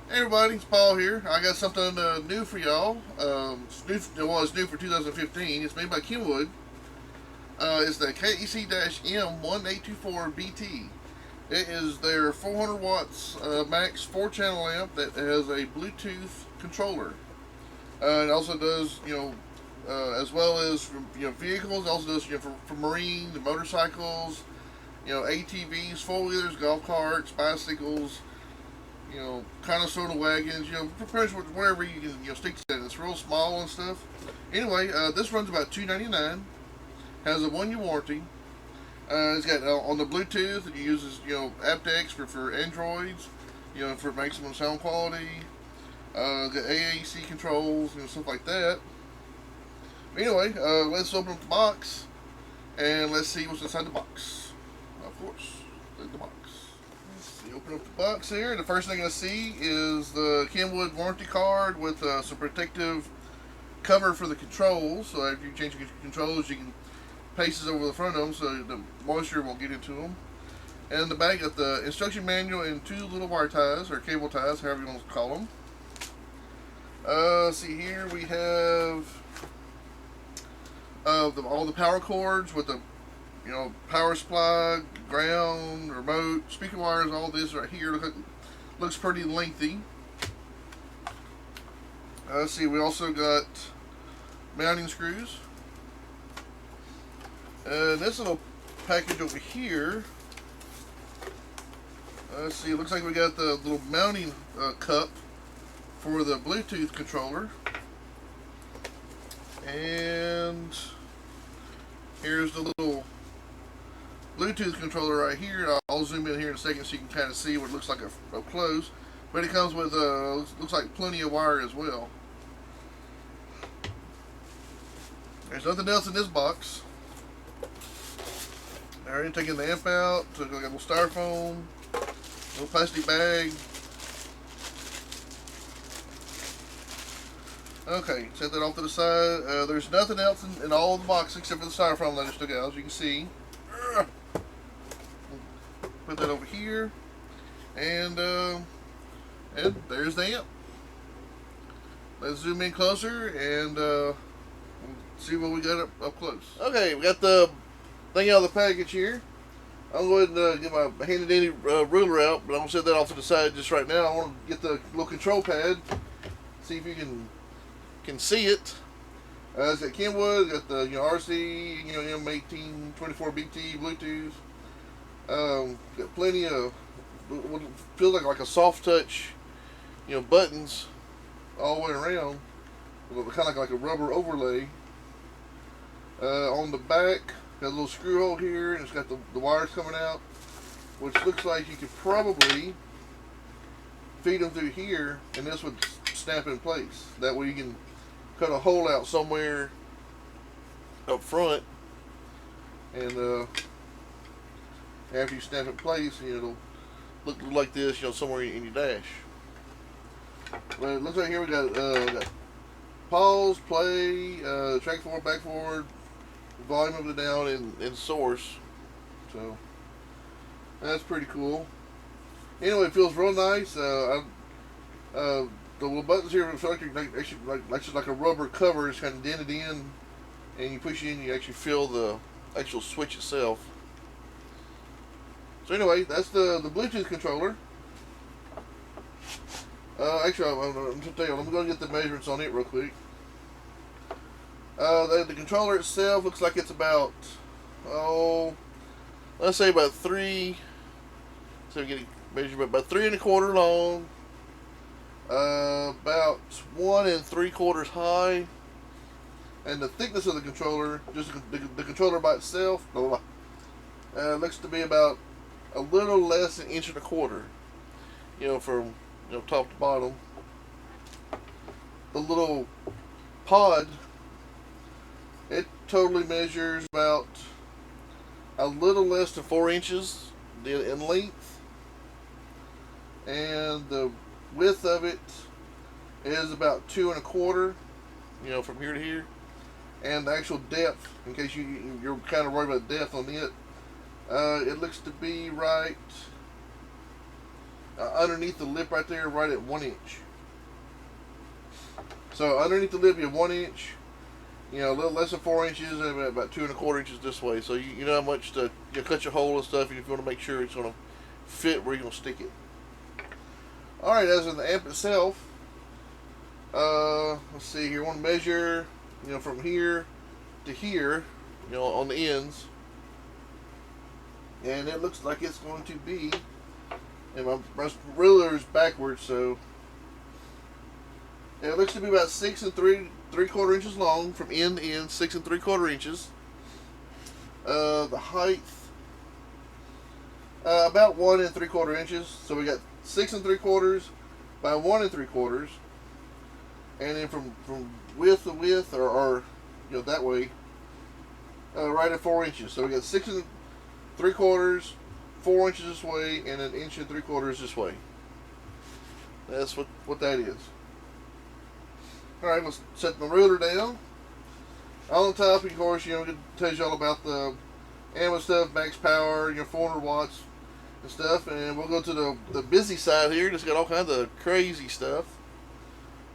Hey everybody, it's Paul here. I got something new for y'all. It's new for 2015. It's made by Kenwood. It's the KAC-M1824BT. It is their 400 watts max 4-channel amp that has a Bluetooth controller. It also does, as well as for, vehicles. It also does, for marine, the motorcycles, ATVs, four-wheelers, golf carts, bicycles, kind of sort of wagons, pretty much wherever you can, stick to it. It's real small and stuff. Anyway, this runs about $2.99. Has a 1 year warranty. It's got on the Bluetooth. It uses, apt-x for Androids, for maximum sound quality. Got AAC controls, stuff like that. Anyway, let's open up the box and let's see what's inside the box. Of course, the box. You open up the box here. The first thing I see is the Kenwood warranty card with some protective cover for the controls. So after you change your controls, you can paste this over the front of them so the moisture won't get into them. And in the back, got the instruction manual and 2 little wire ties or cable ties, however you want to call them. See here we have all the power cords with the power supply, ground, remote, speaker wires, all this right here. Looks pretty lengthy. Let's see, we also got mounting screws. And this little package over here, let's see, it looks like we got the little mounting cup for the Bluetooth controller. And here's the little Bluetooth controller right here. I'll zoom in here in a second so you can kind of see what it looks like up close. But it comes with looks like plenty of wire as well. There's nothing else in this box. Alright, taking the amp out. Took like a little styrofoam, little plastic bag. Okay, set that off to the side. There's nothing else in all of the box except for the styrofoam that I just took out, as you can see. Put that over here, and there's the amp. Let's zoom in closer and see what we got up close. Okay, we got the thing out of the package here. I'm going to go ahead and get my handy dandy ruler out, but I'm going to set that off to the side just right now. I want to get the little control pad, see if you can see it. It's got Kenwood, got the RC, M1824BT Bluetooth. Got plenty of what feels like a soft touch, buttons all the way around, kind of like a rubber overlay. On the back, got a little screw hole here, and it's got the wires coming out, which looks like you could probably feed them through here, and this would snap in place. That way you can cut a hole out somewhere up front, and after you snap it in place, it'll look like this, somewhere in your dash. But it looks like here we got pause, play, track forward, back forward, volume up and down, and source. So that's pretty cool. Anyway, it feels real nice. The little buttons here feel like just like a rubber cover. It's kind of dented in, and you push it in, you actually feel the actual switch itself. So anyway, that's the Bluetooth controller. Actually, I'm going to tell you, I'm going to get the measurements on it real quick. The controller itself looks like it's about, let's say about 3, so we get a measurement, about 3 1/4 long, about 1 3/4 high, and the thickness of the controller, just the controller by itself, looks to be about a little less than 1 1/4 inches, from top to bottom. The little pod, it totally measures about a little less than 4 inches in length, and the width of it is about 2 1/4, from here to here. And the actual depth, in case you're kind of worried about depth on it, it looks to be right underneath the lip right there, right at 1 inch. So underneath the lip, you have 1 inch. You know, a little less than 4 inches, and about 2¼ inches this way. So you know how much to cut your hole and stuff. If you want to make sure it's going to fit where you're going to stick it. All right, as in the amp itself, let's see here. I want to measure, you know, from here to here, you know, on the ends, and it looks like it's going to be. And my ruler is backwards, so it looks to be about 6 3/4 inches long from end to end, 6 3/4 inches. The height, about 1 3/4 inches. So we got 6 3/4 by 1 3/4, and then from width to width, or you know, that way, right at 4 inches. So we got 6 3/4, 4 inches this way, and 1 3/4 inches this way. That's what that is. Alright, let's set my ruler down. On the top, of course, you know, it tells you all about the ammo stuff, max power, you know, 400 watts and stuff. And we'll go to the busy side here. Just got all kinds of crazy stuff.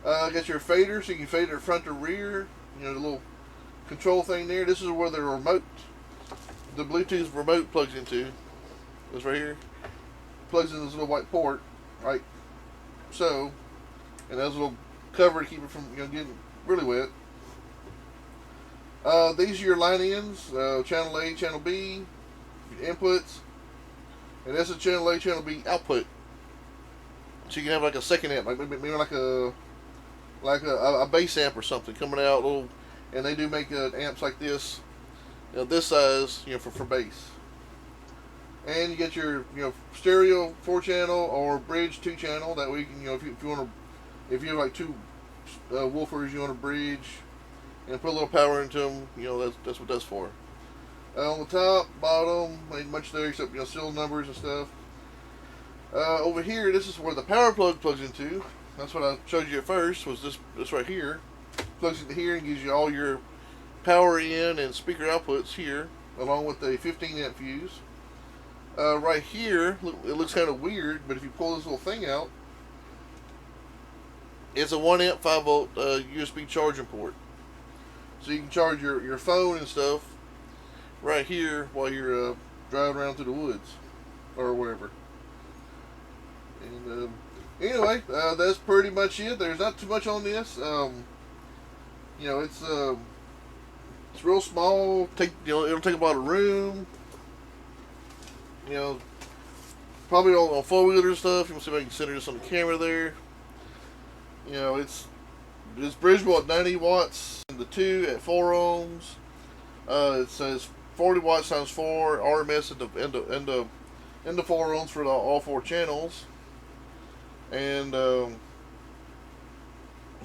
Got your fader, so you can fade it front to rear. You know, the little control thing there. This is where the remote, the Bluetooth remote plugs into. This right here. Plugs in this little white port, right? So, and there's a little cover to keep it from, you know, getting really wet. These are your line ends, channel A, channel B, your inputs, and that's a channel A, channel B output. So you can have like a second amp, like maybe like a bass amp or something coming out, little, and they do make amps like this, you know, this size, you know, for bass. And you get your, you know, stereo 4-channel or bridge 2-channel. That way you can, you know, if you want to. If you have like two woofers you want to bridge and put a little power into them, you know, that's what that's for. On the top, bottom, ain't much there except, you know, serial numbers and stuff. Over here, this is where the power plug plugs into. That's what I showed you at first, was this right here. Plugs into here and gives you all your power in and speaker outputs here, along with a 15 amp fuse. Right here, it looks kind of weird, but if you pull this little thing out, it's a 1 amp 5 volt USB charging port. So you can charge your phone and stuff right here while you're driving around through the woods or wherever. And anyway, that's pretty much it. There's not too much on this. You know, it's real small. You know, it'll take a lot of room. You know, probably on 4-wheeler stuff. You can see if I can center this on the camera there. You know, it's bridgeable at 90 watts and the 2 at 4 ohms. It says 40 watts times 4 RMS into 4 ohms for all 4 channels. And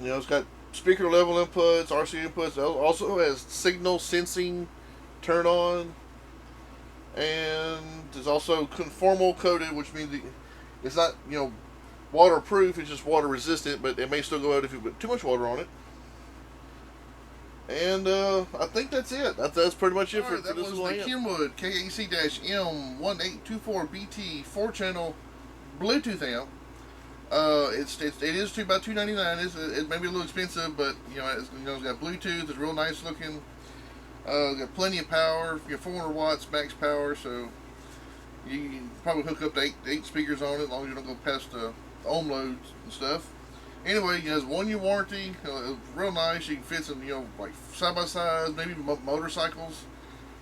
you know, it's got speaker level inputs, RC inputs. It also has signal sensing turn on, and it's also conformal coated, which means it's not, you know, waterproof. It's just water resistant, but it may still go out if you put too much water on it. And I think that's it. That's pretty much it for this little amp. That was the Kenwood KAC-M1824BT 4-channel Bluetooth amp. It is about $299. It may be a little expensive, but you know, it's got Bluetooth. It's real nice looking. Got plenty of power. You have 400 watts max power, so you can probably hook up to 8 speakers on it, as long as you don't go past the ohm loads and stuff. Anyway, it has 1 year warranty. It's real nice. You can fit some, you know, like side by side, maybe motorcycles,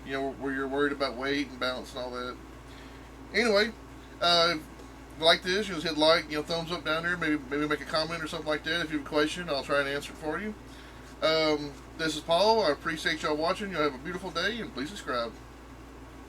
you know, where you're worried about weight and balance and all that. Anyway, if you like this, you just hit like, you know, thumbs up down there. Maybe make a comment or something like that. If you have a question, I'll try and answer it for you. This is Paul. I appreciate y'all watching. Y'all have a beautiful day, and please subscribe.